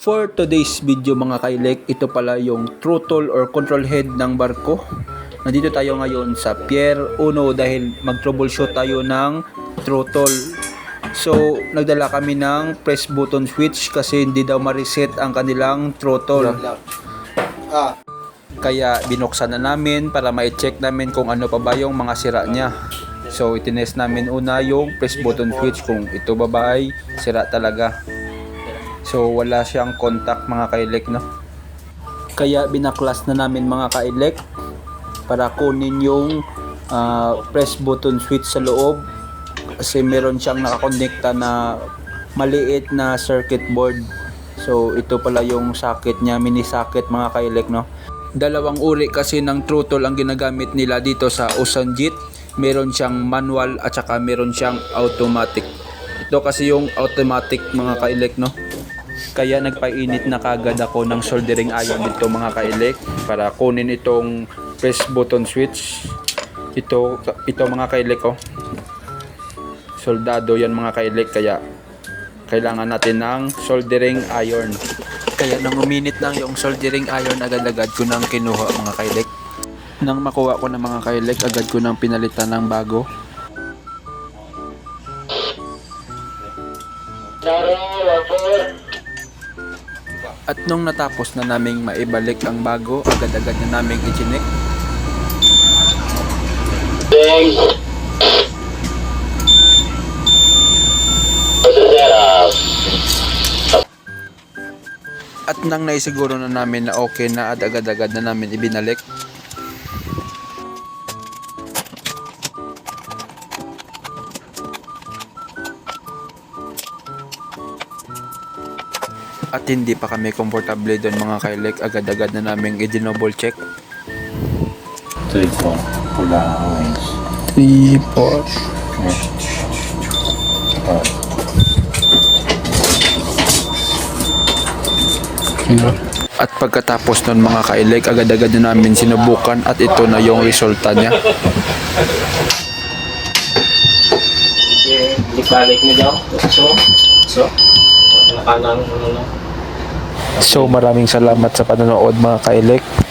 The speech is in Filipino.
For today's video mga kailek, ito pala yung throttle or control head ng barko. Nandito tayo ngayon sa Pier 1 dahil mag-troubleshoot tayo ng throttle. So, nagdala kami ng press button switch kasi hindi daw ma-reset ang kanilang throttle. Kaya binuksan na namin para ma-check namin kung ano pa ba yung mga sira niya. So, itinest namin una yung press button switch kung ito ba ay sira talaga. So wala siyang contact mga kailek, no? Kaya binaklas na namin mga kailek para kunin yung press button switch sa loob kasi meron siyang nakakonekta na maliit na circuit board. So ito pala yung socket niya, mini socket mga kailek, no? Dalawang uri kasi ng throttle ang ginagamit nila dito sa Osanjit. Meron siyang manual at saka meron siyang automatic. Ito kasi yung automatic mga kailek, no? Kaya nagpainit na kagad ako ng soldering iron dito mga kailek para kunin itong press button switch. Ito mga kailek, oh. Soldado yan mga kailek, kaya kailangan natin ng soldering iron. Kaya nang uminit na yung soldering iron, agad-agad ko nang kinuha mga kailek. Nang makuha ko na mga kailek, agad ko nang pinalitan ng bago. At nung natapos na naming maibalik ang bago, agad-agad na naming i-chinek. At nang naisiguro na namin na okay na at agad-agad na namin ibinalik. At hindi pa kami komportable doon mga kailek, agad-agad na namin i-double check. 3, 4, pula orange. 3, 4. At pagkatapos nun mga kailek, agad-agad na namin sinubukan at ito na yung resulta niya. Balik mo daw. Nakanan mo na. So maraming salamat sa panonood mga kailek.